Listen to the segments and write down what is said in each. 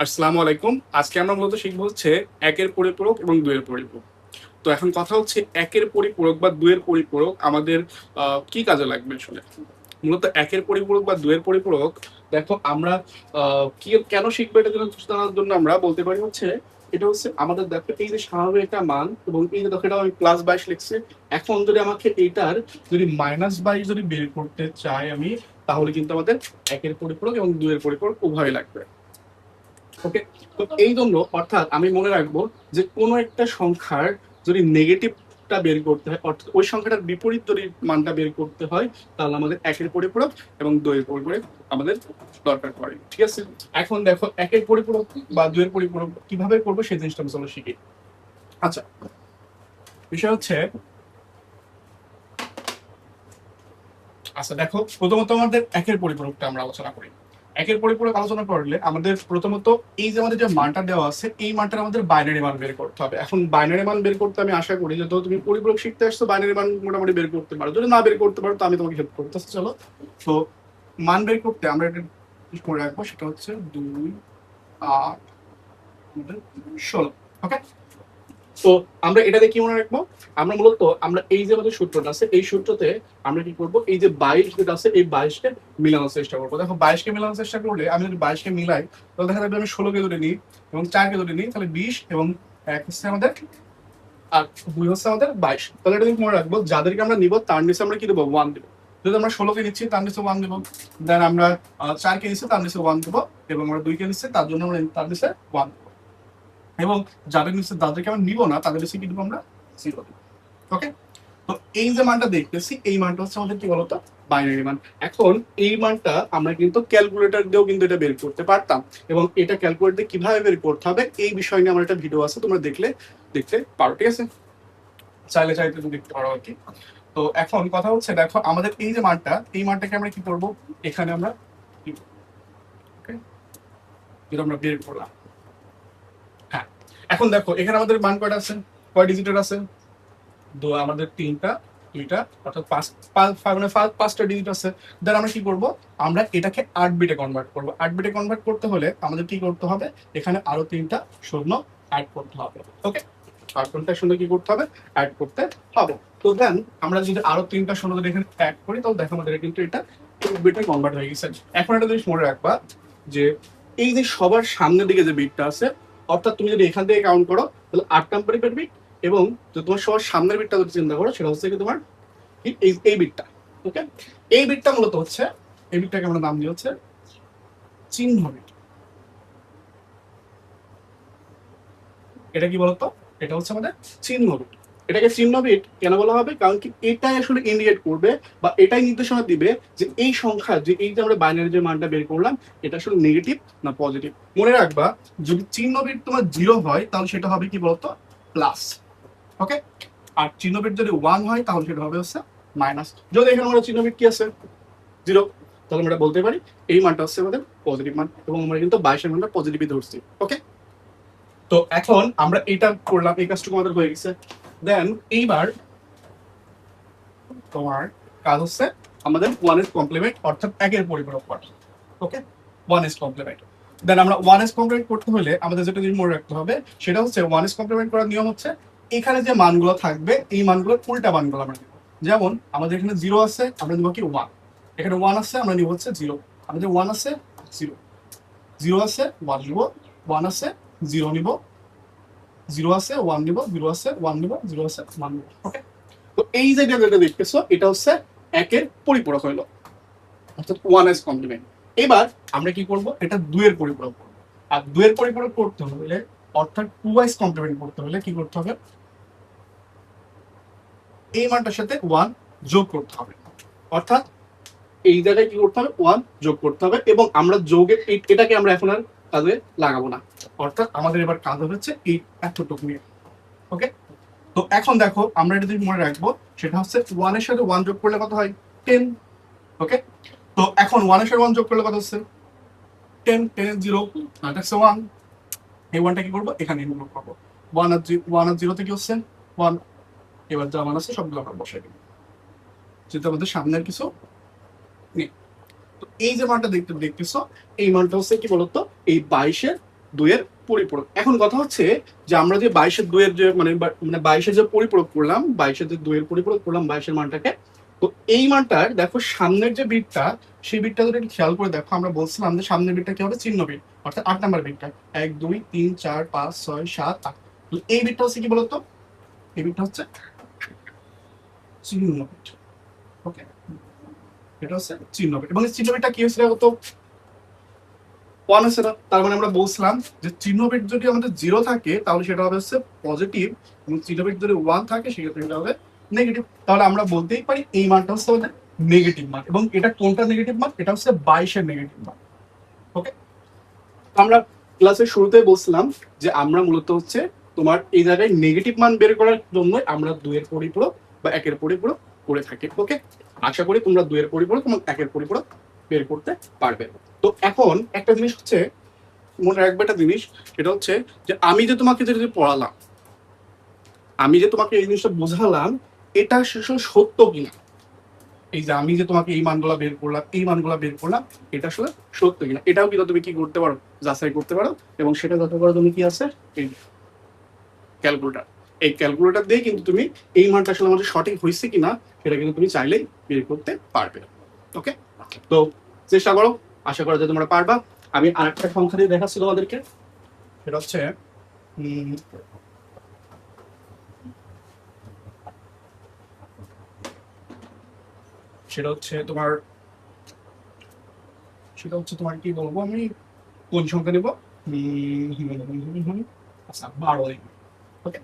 আসসালামু আলাইকুম। আজকে আমরা মূলত শিখবো হচ্ছে একের পরিপূরক এবং দুইয়ের পরিপূরক। তো এখন কথা হচ্ছে একের পরিপূরক বা দুইয়ের পরিপূরক আমাদের কি কাজে লাগবে আসলে। মূলত একের পরিপূরক বা দুইয়ের পরিপূরক, দেখো আমরা কি কেন শিখবো এটা জানার জন্য আমরা বলতে পারি হচ্ছে এটা হচ্ছে আমাদের দেখো এই যে স্বাভাবিক একটা মান এবং এই যে দেখো এটা আমি +22 লিখছি। এখন যদি আমাকে এইটার যদি -22 যদি বের করতে চাই আমি, তাহলে কিন্তু আমাদের একের পরিপূরক এবং দুইয়ের পরিপূরক উভয় লাগবে। ওকে, তো এই জন্য অর্থাৎ আমি মনে রাখবো যে কোনো একটা সংখ্যার যদি নেগেটিভটা বের করতে হয়, অর্থাৎ ওই সংখ্যাটার বিপরীত যদি মানটা বের করতে হয়, তাহলে আমাদের একের পরিপূরক এবং দুইয়ের পরিপূরক আমাদের দরকার পড়ে। ঠিক আছে, এখন দেখো একের পরিপূরক বা দুইয়ের পরিপূরক কিভাবে করবো সেই জিনিসটা আমি চলো শিখি। আচ্ছা, বিষয় হচ্ছে আচ্ছা দেখো, প্রথমত আমাদের একের পরিপূরকটা আমরা আলোচনা করি। একের পরিপূরক আলোচনা করলে আমাদের প্রথমত এই যে আমাদের যে মানটা দেওয়া আছে এই মানটার আমাদের বাইনারি মান বের করতে হবে। এখন বাইনারি মান বের করতে আমি আশা করি যে তুমি পরিপূরক শিখতে আসছো, বাইনারি মান মোটামুটি বের করতে পারো। যদি না বের করতে পারো তো আমি তোমাকে হেল্প করতেছি। চলো, তো মান বের করতে আমরা এটা করে রাখবো, সেটা হচ্ছে 2 8 16। ওকে, তো আমরা এটা দিয়ে কি মনে রাখবো, আমরা মূলত আমরা এই যে আমাদের সূত্রটা আছে এই সূত্রতে আমরা কি করব, এই যে 22 যেটা আছে এই 22কে মিলানোর চেষ্টা করবো। দেখো 22কে মিলানোর চেষ্টা করলে আমি যদি 22কে মিলাই তাহলে দেখা যাবে আমি 16কে ধরে নিই এবং 4কে ধরে নিই, তাহলে 20 এবং 1 হচ্ছে আমাদের আর 2 হচ্ছে আমাদের 22। তাহলে এটা মনে রাখবো, যাদেরকে আমরা নিব তার নিচে আমরা কি দেবো, 1 দেবো। যদি আমরা 16কে নিচ্ছি তার নিচে 1 দেবো, দেন আমরা 4কে নিচ্ছি তার নিচে 1 দেবো, এবং আমরা 2কে নিচ্ছি তার জন্য আমরা তার নিচে 1 দেবো, এবং যাদের নিচে যাদেরকে আমরা নিব না তাদের নিচে কি দেবো, আমরা 0 দেবো। ওকে, তো এই যে মানটা দেখতেছি এই মানটা হচ্ছে আমাদের কি বলতো, বাইনারি মান। এখন এই মানটা আমরা কিন্তু ক্যালকুলেটর দিয়েও কিন্তু এটা বের করতে পারতাম, এবং এটা ক্যালকুলেটর দিয়ে কিভাবে বের করতে হবে এই বিষয় নিয়ে আমার একটা ভিডিও আছে, তোমরা দেখতে পারো। ঠিক আছে, চাইলে তুমি দেখতে পারো আর কি। তো এখন কথা হচ্ছে দেখো আমাদের এই যে মানটা এই মানটাকে আমরা কি করব, এখানে আমরা যেটা আমরা বের করলাম। হ্যাঁ, এখন দেখো এখানে আমাদের মান কয়টা আছে, কয় ডিজিটের আছে, আমাদের 3টা 2টা অর্থাৎ 5টা ডিজিট আছে। দেন আমরা কি করব, আমরা এটাকে 8 বিটে কনভার্ট করব। 8 বিটে কনভার্ট করতে হলে আমাদের কি করতে হবে, এখানে আরো 3টা শূন্য অ্যাড করতে হবে। ওকে, আর কোনটা শূন্য কি করতে হবে, অ্যাড করতে হবে। তো দেন আমরা যদি আরো 3টা শূন্য যদি এখানে অ্যাড করি তাহলে দেখো আমাদের কিন্তু এটা 8 বিটে কনভার্ট হয়ে গেছে। এখন একটা জিনিস মনে রাখবা যে এই যে সবার সামনের দিকে যে বিটটা আছে, অর্থাৎ তুমি যদি এখান থেকে কাউন্ট করো তাহলে 8 নাম্বার বিট, এবং তোমার সবার সামনের বিটটা যদি চিন্তা করো সেটা হচ্ছে কি তোমার এই বিটটা। ওকে, এই বিটটা মূলত হচ্ছে, এই বিটটাকে আমরা নাম দিয়ে হচ্ছে চিহ্ন বিট। এটা কি বলতো, এটা হচ্ছে আমাদের চিহ্ন বিট। এটাকে চিহ্ন বিট কেন বলা হবে, কারণ কি এটাই আসলে ইন্ডিকেট করবে বা এটাই নির্দেশনা দিবে যে এই সংখ্যা যে এই যে আমরা বাইনারি যে মানটা বের করলাম এটা আসলে নেগেটিভ না পজিটিভ। মনে রাখবা, যদি চিহ্ন বিট তোমার 0 হয় তাহলে সেটা হবে কি বলতো, প্লাস। ওকে, আর চিহ্ন বিট যদি 1 হয় তাহলে সেটা হবে হচ্ছে মাইনাস। যদি এখানে আমরা চিহ্ন বিট কি আছে 0, তাহলে আমরা বলতে পারি এই মানটা হচ্ছে আমাদের পজিটিভ মান, এবং আমরা কিন্তু 22 মানটা পজিটিভই ধরছি। ওকে, তো এখন আমরা এটা করলাম, এই কাজটুকু আমাদের হয়ে গেছে। দেন এইবার তোমার কাজ হচ্ছে আমাদের 1s কমপ্লিমেন্ট অর্থাৎ একের পরিপূরক করা। ওকে, 1s কমপ্লিমেন্ট। দেন আমরা 1s কমপ্লিমেন্ট করতে হলে আমাদের যেটা জিনিস মনে রাখতে হবে সেটা হচ্ছে 1s কমপ্লিমেন্ট করার নিয়ম হচ্ছে এখানে যে মানগুলো থাকবে এই মানগুলোর উল্টা মানগুলো আমরা নিব। যেমন আমাদের এখানে 0 আছে, আমরা নিব কি 1। এখানে 1 আছে, আমরা নিব হচ্ছে 0। আমাদের 1 আছে 0, 0 আছে 1 নিব, 1 আছে 0 নিব, 0 আছে 1 নিব, 0 আছে 1 নিব, 0 আছে 1 নিব। ওকে, তো এই যে যেটা দেখতেছো এটা হচ্ছে একের পরিপূরক হইলো, অর্থাৎ 1s কমপ্লিমেন্ট। এবার আমরা কি করব, এটা 2 এর পরিপূরক করব। আর 2 এর পরিপূরক করতে হলে অর্থাৎ 2s কমপ্লিমেন্ট করতে হলে কি করতে হবে, এই মানটার সাথে 1 যোগ করতে হবে। অর্থাৎ এই জায়গায় কি করতে হবে, 1 যোগ করতে হবে, এবং আমরা যোগের এটাকে আমরা এখন আর কাজে লাগাবো না। অর্থাৎ আমাদের এবার কাজ হচ্ছে এই এতটুকু নিয়ে। ওকে, তো এখন দেখো আমরা এটা যদি মনে রাখবো সেটা হচ্ছে 1 এর সাথে 1 যোগ করলে কত হয়, 10। ওকে, তো এখন 1 এর সাথে 1 যোগ করলে কত হচ্ছে 10, 10 এর 0 আর হচ্ছে 1। এই 1টা কি করবো, এখানে ইনক্লুড করবো। 1 আর 0 থেকে হচ্ছে 1। এবার যা মান আছে সবগুলো আমরা বসাই দিব, যেহেতু আমাদের সামনের কিছু নেই। তো এই যে মানটা দেখতেছো এই মানটা হচ্ছে কি বলতো, এই 22-এর দুইয়ের পরিপূরক। এখন কথা হচ্ছে যে আমরা যে 22-এর দুইয়ের যে মানে 22-এর যে পরিপূরক করলাম, 22-এর যে দুইয়ের পরিপূরক করলাম 22-এর মানটাকে, তো এই মানটার দেখো সামনের যে বিটটা, সেই বিটটা যদি একটু খেয়াল করে দেখো, আমরা বলছিলাম যে সামনের বিটটা কি হবে, চিহ্ন বিট, অর্থাৎ 8 নাম্বার বিটটা, 1 2 3 4 5 6 7 8। এই বিটটা হচ্ছে কি বলতো, এই বিটটা হচ্ছে চিহ্ন বিট। ওকে, এটা হচ্ছে চিহ্ন বিট, এবং এই চিহ্ন বিটটা কি হয়েছিল বলতো, 1 আছে না, তার মানে আমরা বলছিলাম যে চিহ্ন বিট যদি আমাদের 0 থাকে তাহলে সেটা হবে হচ্ছে পজিটিভ, এবং চিহ্ন বিট যদি 1 থাকে সেক্ষেত্রে সেটা হবে নেগেটিভ। তাহলে আমরা বলতেই পারি এই মানটা হচ্ছে আমাদের নেগেটিভ মান, এবং এটা কোনটা নেগেটিভ মান, এটা হচ্ছে 22-এর নেগেটিভ মান। ওকে, আমরা ক্লাসের শুরুতেই বলছিলাম যে আমরা মূলত হচ্ছে তোমার এই জায়গায় নেগেটিভ মান বের করার জন্য আমরা 2-এর পরিপূরক বা 1-এর পরিপূরক করে থাকি। ওকে, আশা করি তোমরা 2-এর পরিপূরক এবং 1-এর পরিপূরক বের করতে পারবে। তো এখন একটা জিনিস হচ্ছে মনে রাখবে, একটা জিনিস, সেটা হচ্ছে যে আমি যে তোমাকে যে পড়ালাম, আমি যে তোমাকে এই জিনিসটা বোঝালাম, এটা আসলে সত্য কিনা, এই যে আমি যে তোমাকে এই মানগুলা বের করলাম, এই মানগুলা বের করলাম, এটা আসলে সত্য কিনা, এটাও কিন্তু তুমি কি করতে পারো, যাচাই করতে পারো। এবং সেটা যাচাই করার জন্য কি আছে, এই ক্যালকুলেটর। এই ক্যালকুলেটর দিয়ে কিন্তু তুমি এই মানটা আসলে আমাদের সঠিক হয়েছে কিনা সেটা কিন্তু তুমি চাইলেই বের করতে পারবে। ওকে, তো চেষ্টা করো, আশা করা যায় তোমরা পারবা। আমি আরেকটা সংখ্যা দিয়ে দেখাচ্ছি তোমাদেরকে, সেটা হচ্ছে সেটা হচ্ছে তোমার কি বলবো আমি, কোন সংখ্যা নেব, আচ্ছা 12। ওকে,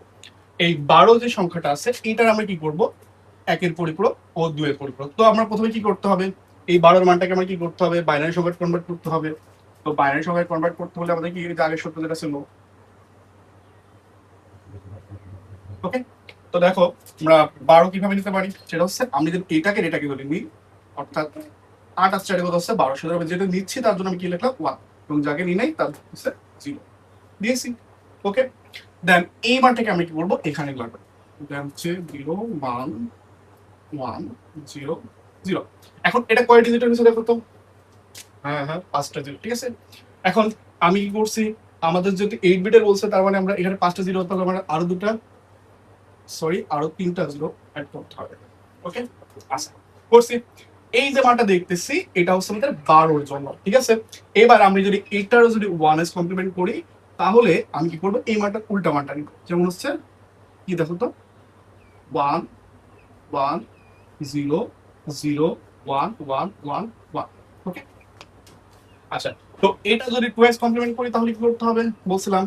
এই 12 যে সংখ্যাটা আছে এটার আমরা কি করব, 1-এর পরিপূরক ও 2-এর পরিপূরক। তো আমরা প্রথমে কি করতে হবে, এই 12-এর মানটাকে আমরা কি করতে হবে, বাইনারি সংখ্যায় কনভার্ট করতে হবে। তো বাইনারি সংখ্যায় কনভার্ট করতে হলে আমাদের কি আগের সূত্র যেটা ছিল। ওকে, তো দেখো আমরা 12 কিভাবে নিতে পারি, সেটা হচ্ছে আমি যদি এটাকে ধরে নিই, অর্থাৎ 8 আর 4 কত হচ্ছে 12, সুতরাং যেটা নিচ্ছি তার জন্য আমি কি লিখলাম 1, এবং যাকে নিই নাই তার হচ্ছে 0 দিয়েছি। ওকে, দেন এই মানটাকে আমি কি করবো, এখানে লাগবে, দেন হচ্ছে 0 1 1 0 0। এখন এটা কয় ডিজিটের হচ্ছে দেখো তো, হ্যাঁ হ্যাঁ 5টা 0, ঠিক আছে। এখন আমি কি করছি, আমাদের যদি 8 বিটের বলছে তার মানে আমরা এখানে 5টা 0, তাহলে আমরা আরো 3টা 0 অ্যাড করতে হবে। ওকে, আচ্ছা করছি। এই যে মানটা দেখতেছি এটা হচ্ছে আমাদের 12-এর জন্য, ঠিক আছে। এবার আমি যদি এটারও যদি 1s কমপ্লিমেন্ট করি, তাহলে আমি কি করবো, এই মানটা উল্টা মানটা নিব, যেমন হচ্ছে কি দেখো তো, 1 1 0 0 1 1 1 1। ওকে, আচ্ছা, তো এটা যদি 2s কমপ্লিমেন্ট করি তাহলে কি করতে হবে, বলছিলাম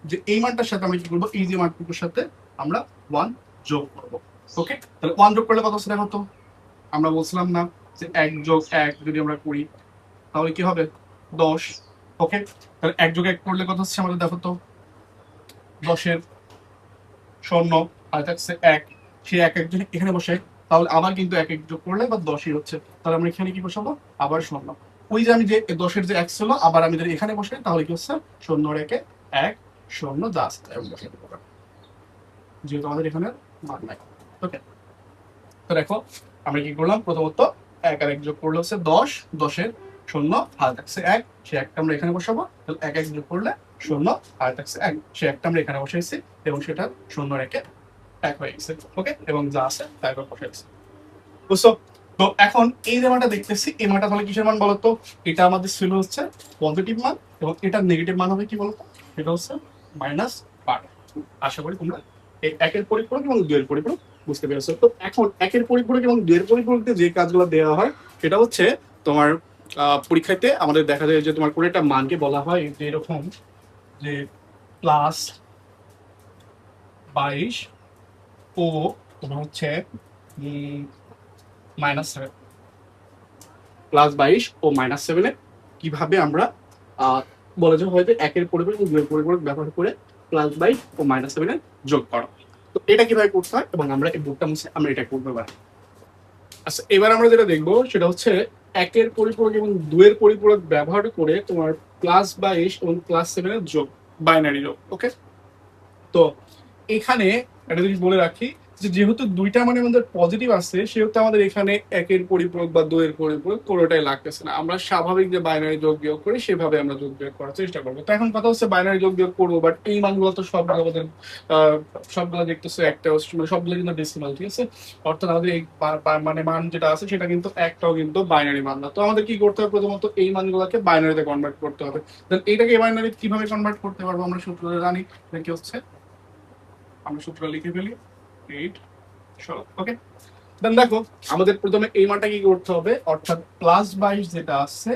যে এই মানটার সাথে আমরা কি করবো, এই যে মানটুকুর সাথে আমরা 1 যোগ করবো। ওকে, তাহলে 1 যোগ করলে কত হচ্ছে দেখো তো, আমরা বলছিলাম না যে 1 যোগ 1 যদি আমরা করি তাহলে কি হবে 10। ওকে, তাহলে 1 যোগ 1 করলে কত হচ্ছে আমাদের দেখো তো, 10-এর শূন্য আর থাকছে 1, সেই 1 1 যদি এখানে বসে তাহলে আবার কিন্তু 1 1 যোগ করলে বা 10-ই হচ্ছে, তাহলে আমরা এখানে কি বসাবো, আবার শূন্য। ওই যে আমি যে 10-এর যে 1 ছিল, আবার আমি যদি এখানে বসাই তাহলে কি হচ্ছে, শূন্য রেখে 1 0 যা আছে যেহেতু আমাদের এখানে মান নাই। ওকে, তো দেখো আমরা কি করলাম, প্রথমত 1 আর 1 যোগ করলে হচ্ছে 10, 10-এর শূন্য আর থাকছে 1, সে একটা আমরা এখানে বসাবো, তাহলে 1 1 যোগ করলে শূন্য আর থাকছে 1, সে একটা আমরা এখানে বসাইছি, এবং সেটা শূন্য রেখে 1 হয়ে গেছে। ওকে, এবং যা আছে তা একবার বসাইছি, বুঝছো। তো এখন এই যে মানটা দেখতেছি, এই মানটা তাহলে কিসের মান বলতো, এটা আমাদের ছিল হচ্ছে পজিটিভ মান, এবং এটা নেগেটিভ মান হবে কি বলতো, এটা হচ্ছে -12। আশা করি তোমরা এই 1-এর পরিপূরক এবং 2-এর পরিপূরক বুঝতে পেরেছো। তো এখন 1-এর পরিপূরক এবং 2-এর পরিপূরকতে যে কাজগুলো দেওয়া হয় সেটা হচ্ছে তোমার পরীক্ষাতে আমাদের দেখা যায় যে তোমার কোনো একটা মানকে বলা হয় যে এরকম, যে +22 ও তোমার হচ্ছে -7, +22 ও -7 কিভাবে আমরা বলা যায় হয়তো 1-এর পরিপূরক এবং 2-এর পরিপূরক ব্যবহার করে +22 ও -7 যোগ করা। তো এটা কিভাবে করতে হয়, এবং আমরা এই বুকটা মুছে আমরা এটা করতে পারি। আচ্ছা, এবার আমরা যেটা দেখবো সেটা হচ্ছে 1-এর পরিপূরক এবং 2-এর পরিপূরক ব্যবহার করে তোমার +22 এবং +7 যোগ, বাইনারি যোগ। ওকে, তো এখানে একটা জিনিস বলে রাখি যেহেতু দুইটা মানে আমাদের পজিটিভ আছে, সেহেতু আমাদের এখানে একের পরিপূরক বা দুইয়ের পরিপূরক কোনোটাই লাগতেছে না। আমরা স্বাভাবিক যে বাইনারি যোগ বিয়োগ করি সেভাবে আমরা যোগ বিয়োগ করার চেষ্টা করবো। তো এখন কথা হচ্ছে বাইনারি যোগ বিয়োগ করবো, বাট এই মানগুলো তো সবগুলো আমাদের সবগুলো দেখতেছে একটা, মানে সবগুলো কিন্তু ডেসিমাল, ঠিক আছে? অর্থাৎ আমাদের এই মানে মান যেটা আছে সেটা কিন্তু একটাও কিন্তু বাইনারি মান না। তো আমাদের কি করতে হবে, প্রথমত এই মানগুলোকে বাইনারিতে কনভার্ট করতে হবে। দেন এইটাকে বাইনারি কিভাবে কনভার্ট করতে পারবো, আমরা সূত্র জানি। কি হচ্ছে, আমরা সূত্র লিখে ফেলি 8 16। ওকে, দেন দেখো আমাদের প্রথমে এই মানটা কি করতে হবে, অর্থাৎ +22 যেটা আছে,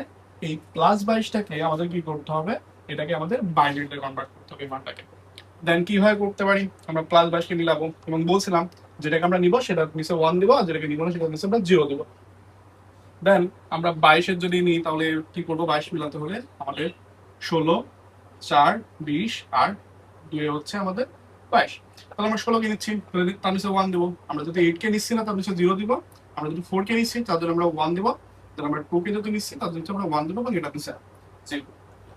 এই +22টাকে আমাদের কি করতে হবে, এটাকে আমাদের বাইনারিতে কনভার্ট করতে হবে এই মানটাকে। দেন কিভাবে করতে পারি, আমরা +22কে মিলাবো এবং বলছিলাম যেটাকে আমরা নিব সেটা নিচে 1 দিব, আর যেটাকে নিব না সেটা নিচে আমরা 0 দিব। দেন আমরা 22-এর যদি নিই তাহলে কি করবো, 22 মিলাতে হলে আমাদের 16 4 20 আর 2 হচ্ছে আমাদের 22। তাহলে আমরা 16 কে নিচ্ছি, তার নিচে 1 দিব। আমরা যদি 8 কে নিচ্ছি না তার নিচে 0 দিব। আমরা যদি 4 কে নিচ্ছি তার জন্য আমরা 1 দিব। তাহলে আমরা 2 কে যদি নিচ্ছি তার জন্য আমরা 1 দিব এবং এটা নিচে 0।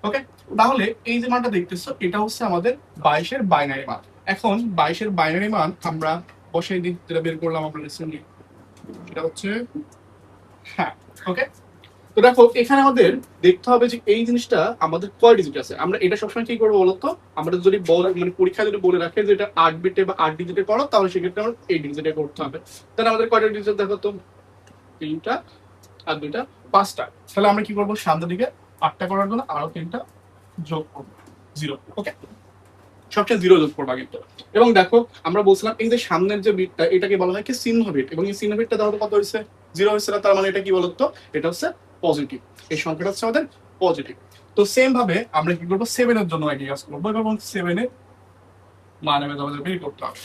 ওকে, তাহলে এই যে মানটা দেখতেছো এটা হচ্ছে আমাদের 22-এর বাইনারি মান। এখন 22-এর বাইনারি মান আমরা বসাই দিই, যেটা বের করলাম আমরা রিসেন্টলি, সেটা হচ্ছে, হ্যাঁ, ওকে। তো দেখো এখানে আমাদের দেখতে হবে যে এই জিনিসটা আমাদের কয় ডিজিট আছে। আমরা এটা সবসময় কি করবো বলতো, আমরা যদি মানে পরীক্ষা যদি বলে রাখে যে এটা 8 বিটে বা 8 ডিজিটে করো, তাহলে সেক্ষেত্রে আমরা 8 ডিজিটে করতে হবে। তাহলে আমাদের কয়টা ডিজিট দেখো তো, 3টা আর 2টা, 5টা। তাহলে আমরা কি করবো, সামনের দিকে 8টা করার জন্য আরো 3টা যোগ করবো, 0। ওকে, সবচেয়ে 0 যোগ করবা কিন্তু। এবং দেখো আমরা বলছিলাম এই যে সামনের যে বিটটা, এটাকে বলা হয় কি চিহ্ন বিট, এবং এই চিহ্ন বিটটা দেখো কত হয়েছে, 0 হয়েছে না, তার মানে এটা কি বলতো, এটা হচ্ছে পজিটিভ। এই সংখ্যাটা হচ্ছে আমাদের পজিটিভ। তো সেম ভাবে আমরা কি করবো, 7 এর জন্য একই কাজ করবো, এবং 7 এর মান আমাদের বের করতে হবে।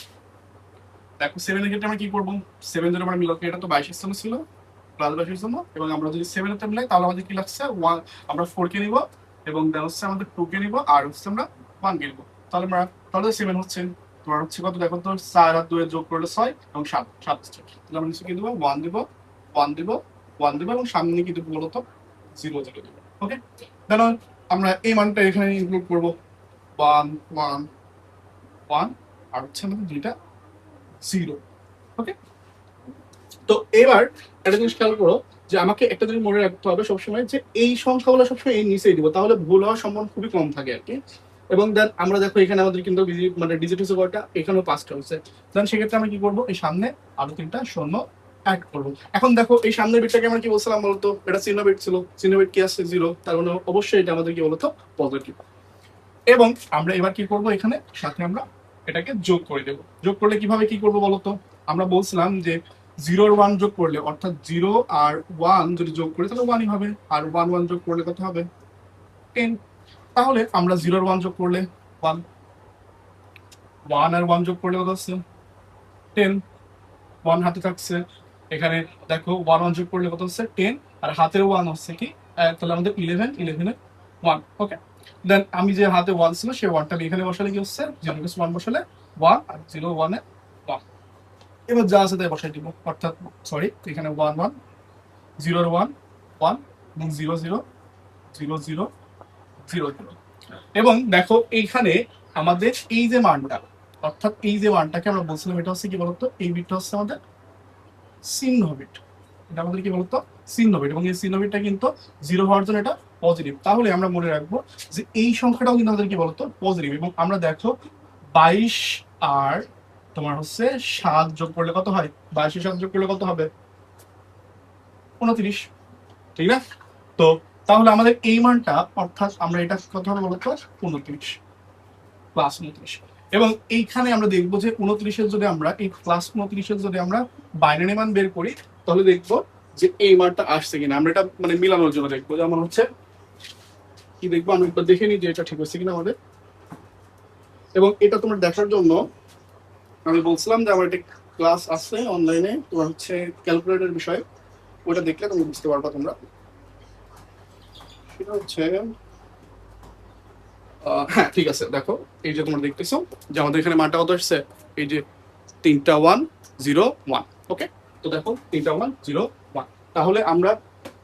দেখো 7 এর ক্ষেত্রে আমরা কি করবো, 7 যদি আমরা মিলাতে, এটা তো 22 এর জন্য ছিল, +22 এর জন্য, এবং আমরা যদি 7 এর মিলাই তাহলে আমাদের কি লাগছে, 1, আমরা 4 কে নিব, এবং দেন হচ্ছে আমাদের 2 কে নিব, আর হচ্ছে আমরা 1 কে নিব। তাহলে আমরা, তাহলে 7 হচ্ছে, তোমার হচ্ছে কত দেখো তো, 4 আর 2 এর যোগ করলে 6 এবং 7 7 হচ্ছে। তাহলে আমরা নিচে কি দেবো, 1 দিব, 1 দিব, 1 দিব, এবং সামনে কি দেবো বলতো, 0 0 দিব। ওকে, দেন আমরা এই মানটা এখানে ইনক্লুড করবো, 1 1 1, আর হচ্ছে আমাদের দুইটা 0। ওকে, তো এবার একটা জিনিস খেয়াল করো, যে আমাকে একটা জিনিস মনে রাখতে হবে সবসময়, যে এই সংখ্যাগুলো সবসময় এই নিচেই দিব, তাহলে ভুল হওয়ার সম্ভাবনা খুবই কম থাকে আর কি। এবং দেন আমরা দেখো এখানে আমাদের কিন্তু মানে ডিজিট হচ্ছে কয়টা, এখানেও 5টা হচ্ছে। দেন সেক্ষেত্রে আমরা কি করবো, এই সামনে আরো 3টা শূন্য অ্যাড করবো। এখন দেখো এই সামনের বিটটাকে আমরা কি বলছিলাম বলতো, এটা চিহ্ন বিট ছিল, চিহ্ন বিট কি আসছে 0, তার মানে অবশ্যই এটা আমাদের কি বলতো, পজিটিভ। এবং আমরা এবার কি করব, এখানে সাথে আমরা এটাকে যোগ করে দেব। যোগ করলে কিভাবে কি করব বলতো, আমরা বলছিলাম যে 0 আর 1 যোগ করলে, অর্থাৎ 0 আর 1 যদি যোগ করি তাহলে 1ই হবে, আর 1 1 যোগ করলে কত হবে, 10। তাহলে আমরা 0 আর 1 যোগ করলে 1, 1 আর 1 যোগ করলে কত হচ্ছে, 10, 1 হাতে থাকছে। এখানে দেখো 1 1 যোগ করলে কত হচ্ছে, 10, আর হাতের 1 হচ্ছে কি, তাহলে আমাদের 11, 11 এর 1। ওকে, দেন আমি যে হাতে 1 ছিল সেই 1টা এখানে বসালে কি হচ্ছে, 0 + 1 বসালে 1, আর 0 1 এ 1। এবার যা আছে তাই বসাই দিব, অর্থাৎ সরি, এখানে 1 1, 0 এর 1 1, এবং 0 0 0 0 0 0। এবং দেখো এইখানে আমাদের এই যে মানটা, অর্থাৎ এই যে মানটাকে আমরা বলছিলাম, এটা হচ্ছে কি বলতো, এই বিটটা হচ্ছে আমাদের চিহ্ন বিট। এটা আমাদের কি বলতো, চিহ্ন বিট, এবং এই চিহ্ন বিটটা কিন্তু 0 হওয়ার জন্য এটা পজিটিভ। তাহলে আমরা মনে রাখবো যে এই সংখ্যাটাও কিন্তু আমাদের কি বলতো, পজিটিভ। এবং আমরা দেখো 22 আর তোমার হচ্ছে 7 যোগ করলে কত হয়, 22 7 যোগ করলে কত হবে, 29, ঠিক না? তো তাহলে আমাদের এই মানটা, অর্থাৎ আমরা এটা কত হবে বলতো, 29 +29। এবং এইখানে আমরা দেখবো যে 29-এর যদি আমরা এই +29-এর যদি আমরা বাইনারি মান বের করি, তাহলে দেখবো যে এই মানটা আসছে কিনা। আমরা এটা মানে মিলানোর জন্য দেখবো, যেমন হচ্ছে কি দেখবো, আমরা একবার দেখে নিই যে এটা ঠিক হচ্ছে কিনা আমাদের। এবং এটা তোমার দেখার জন্য আমি বলছিলাম যে আমার একটা ক্লাস আছে অনলাইনে, তোমার হচ্ছে ক্যালকুলেটর বিষয়ে, ওটা দেখলে তুমি বুঝতে পারবা তোমরা। সেটা হচ্ছে, হ্যাঁ ঠিক আছে, দেখো এই যে তোমরা দেখতেছো যে আমাদের এখানে মানটা কত আসছে, এই যে 3টা 1 0 1। ওকে, তো দেখো 3টা 1 0 1। তাহলে আমরা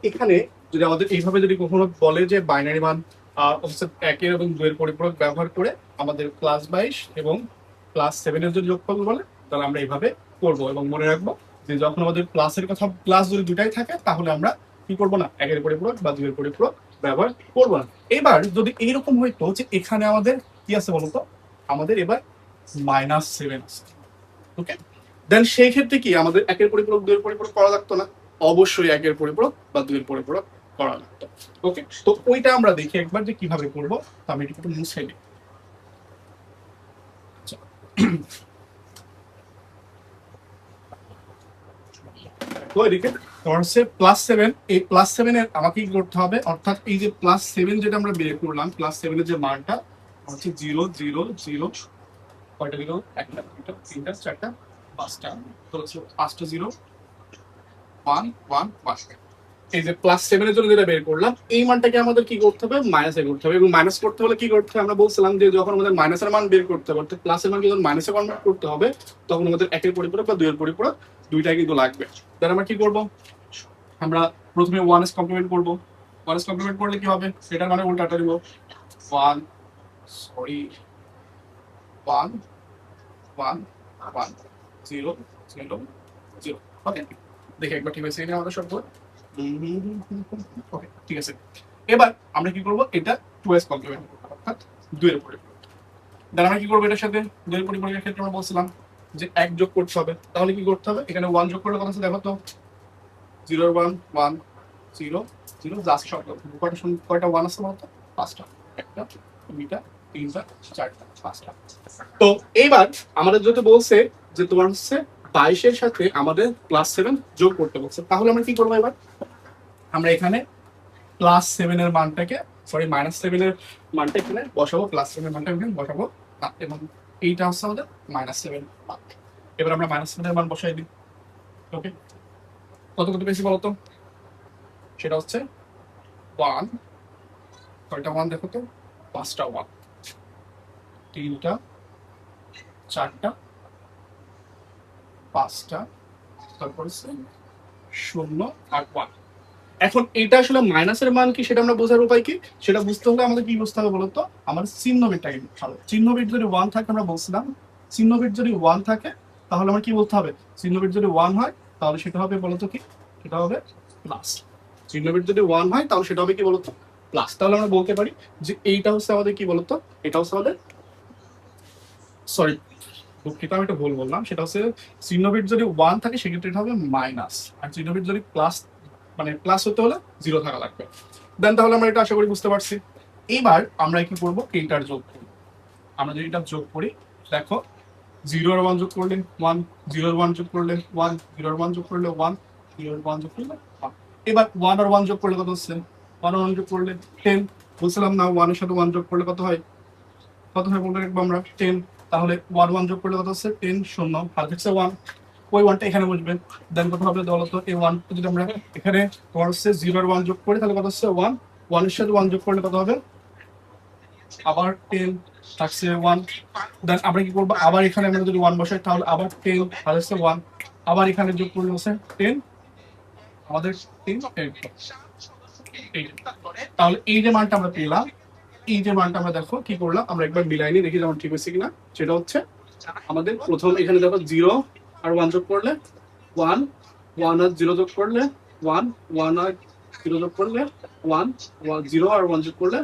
এখানে যদি আমাদের এইভাবে যদি কখনো বলে যে বাইনারি মান একের এবং 2 এর পরিপূরক ব্যবহার করে আমাদের +22 এবং +7 এর যদি যোগফল বলে, তাহলে আমরা এইভাবে করবো এবং মনে রাখবো যে যখন আমাদের প্লাসের কথা প্লাস যদি দুটাই থাকে তাহলে আমরা কি করবো না, একের পরিপূরক বা দুইয়ের পরিপূরক ব্যবহার করবো না। এবার যদি এইরকম হইতো যে এখানে আমাদের কি আছে বলতো, আমাদের এবার -7 আছে, ওকে, দেন সেই ক্ষেত্রে কি আমাদের একের পরিপূরক দুইয়ের পরিপূরক করা লাগতো না? অবশ্যই একের পরিপূরক বা দুইয়ের পরিপূরক করা লাগতো। ওকে, তো ওইটা আমরা দেখি একবার যে কিভাবে করবো। আমি এটা একটু মুছে দিই। তো এদিকে তোমার হচ্ছে +7, এই +7 এর আমাকে কি করতে হবে, অর্থাৎ এই যে +7 যেটা আমরা বের করলাম, +7 এর যে মানটা হচ্ছে 0 0 0, কয়টা দিল, একটা দুইটা তিনটা চারটা পাঁচটা, তো হচ্ছে 5টা 0 1 1 5। এই যে +7 এর জন্য যেটা বের করলাম, এই মানটাকে আমাদের কি করতে হবে, মাইনাসে করতে হবে। এবং মাইনাস করতে হলে কি করতে হবে, আমরা বলছিলাম যে যখন আমাদের মাইনাসের মান বের করতে হবে, অর্থাৎ প্লাসের মান যখন মাইনাসে কনভার্ট করতে হবে, তখন আমাদের একের পরিপূরক বা দুইয়ের পরিপূরক দুইটাই কিন্তু লাগবে। তাহলে আমরা কি করব, আমরা প্রথমে 1s কমপ্লিমেন্ট করব। 1s কমপ্লিমেন্ট করলে কি হবে, সেটার মানে উল্টাটা দিব, 1 সরি 1 1 1 0 0 0। ওকে, দেখি একবার ঠিক আছে এটা আমাদের সব। ওকে, ঠিক আছে। এবার আমরা কি করব, এটা 2s কমপ্লিমেন্ট করব, অর্থাৎ 2 এর পরিপূরক। দেন আমরা কি করব, এটার সাথে 2 এর পরিপূরকের ক্ষেত্রে আমরা বলছিলাম যে 1 যোগ করতে হবে। তাহলে কি করতে হবে, এখানে 1 যোগ করলে কত আছে দেখো তো, 0 1 1 0 0 জাস্ট শর্ট। কয়টা 1 আছে বলতো, 5টা, একটা দুইটা তিনটা চারটা পাঁচটা। তো এইবার আমাদের যেটা বলছে যে তোমার হচ্ছে 22 এর সাথে আমাদের +7 যোগ করতে বলছে, তাহলে আমরা কি করবো, এবার আমরা এখানে +7 এর মানটাকে সরি -7 এর মানটা এখানে বসাবো, +7 এর মানটা এখানে বসাবো, এবং এইটা হচ্ছে আমাদের -7 মান। এবার আমরা -7 এর মান বসাই দিই। ওকে, কত কত বেশি বলতো, সেটা হচ্ছে 1, কয়টা 1 দেখো তো, 5টা 1, তিনটা চারটা পাঁচটা, তারপর 0 আর 1। এখন এটা আসলে মাইনাসের মান কি সেটা আমরা বোঝার উপায় কি, সেটা বুঝতে হলে আমাদের কি বুঝতে হবে বলতো, আমার চিহ্ন বিটটাকে বুঝতে হবে। চিহ্ন বিট যদি 1 থাকে, আমরা বলছিলাম চিহ্ন বিট যদি 1 থাকে তাহলে আমার কি বলতে হবে, চিহ্ন বিট যদি 1 হয় তাহলে সেটা হবে বলতো কি, সেটা হবে প্লাস। চিহ্ন বিট যদি 1 হয় তাহলে সেটা হবে কি বলতো, প্লাস। তাহলে আমরা বলতে পারি যে এইটা হচ্ছে আমাদের কি বলতো, এটা হচ্ছে আমাদের সরি দুঃখিত আমি একটা ভুল বললাম, সেটা হচ্ছে চিহ্ন বিট যদি 1 থাকে সেক্ষেত্রে এটা হবে মাইনাস, আর চিহ্ন বিট যদি প্লাস মানে প্লাস হতে হলে 0 থাকা লাগবে। দেন তাহলে আমরা এটা আশা করি বুঝতে পারছি। এবার আমরা কি করব, এইটার যোগ করব। আমরা যদি এটা যোগ করি, দেখো 0 আর 1 যোগ করলে 1, 0 আর 1 যোগ করলে 1, 0 আর 1 যোগ করলে 1, 0 আর 1 যোগ করলে 1। এবার 1 আর 1 যোগ করলে কত হচ্ছে, 1 আর 1 যোগ করলে 10। বলছিলাম না 1 এর সাথে 1 যোগ করলে কত হয়, কত হয় বলে রাখবো আমরা 10। তাহলে 1 1 যোগ করলে কত হচ্ছে 10, 0 আর হচ্ছে 1, ওই 1টা এখানে বসবে। দেন কত হবে বলতো, এই 1 যদি আমরা এখানে তোমার হচ্ছে 0 আর 1 যোগ করি তাহলে কত হচ্ছে 1, 1 এর সাথে 1 যোগ করলে কত হবে, আবার 10 থাকছে 1। দেন আমরা কি করবো, আবার এখানে আমরা যদি 1 বসাই তাহলে আবার 10 আর হচ্ছে 1, আবার এখানে যোগ করলে হচ্ছে 10, আমাদের 10 তাহলে এই যে মানটা আমরা পেলাম, এই যে মানটা আমরা দেখো কি করলাম, আমরা একবার মিলাই নিই দেখি যেমন ঠিক হয়েছে কিনা। সেটা হচ্ছে আমাদের প্রথম এখানে দেখো 0 আর 1 যোগ করলে 1, 1 আর 0 যোগ করলে 1, 1 আর 0 যোগ করলে 1, 0 আর 1 যোগ করলে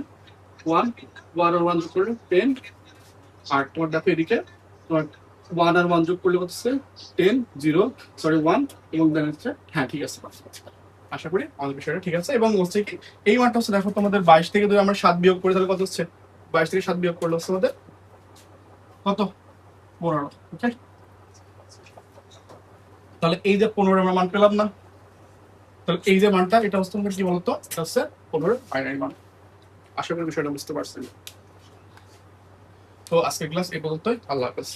1, 1 আর 1 যোগ করলে 10। আর তোমার দেখো এদিকে তোমার 1 আর 1 যোগ করলে হচ্ছে 10, 0 সরি 1 এবং দেন হচ্ছে, হ্যাঁ ঠিক আছে, আশা করি আমাদের বিষয়টা ঠিক আছে। এবং হচ্ছে কি এই মানটা হচ্ছে দেখো তোমাদের 22 থেকে যদি আমরা 7 বিয়োগ করি তাহলে কত হচ্ছে, 22 থেকে 7 বিয়োগ করলে হচ্ছে আমাদের কত, 15। ওকে, তাহলে এই যে 15 আমরা মান পেলাম না, তাহলে এই যে মানটা এটা হচ্ছে তোমাদের কি বলতো, এটা হচ্ছে 15 বাইনারি মান। আশা করি বিষয়টা বুঝতে পারছেন। তো আজকের ক্লাস এই পর্যন্তই, আল্লাহ হাফেজ।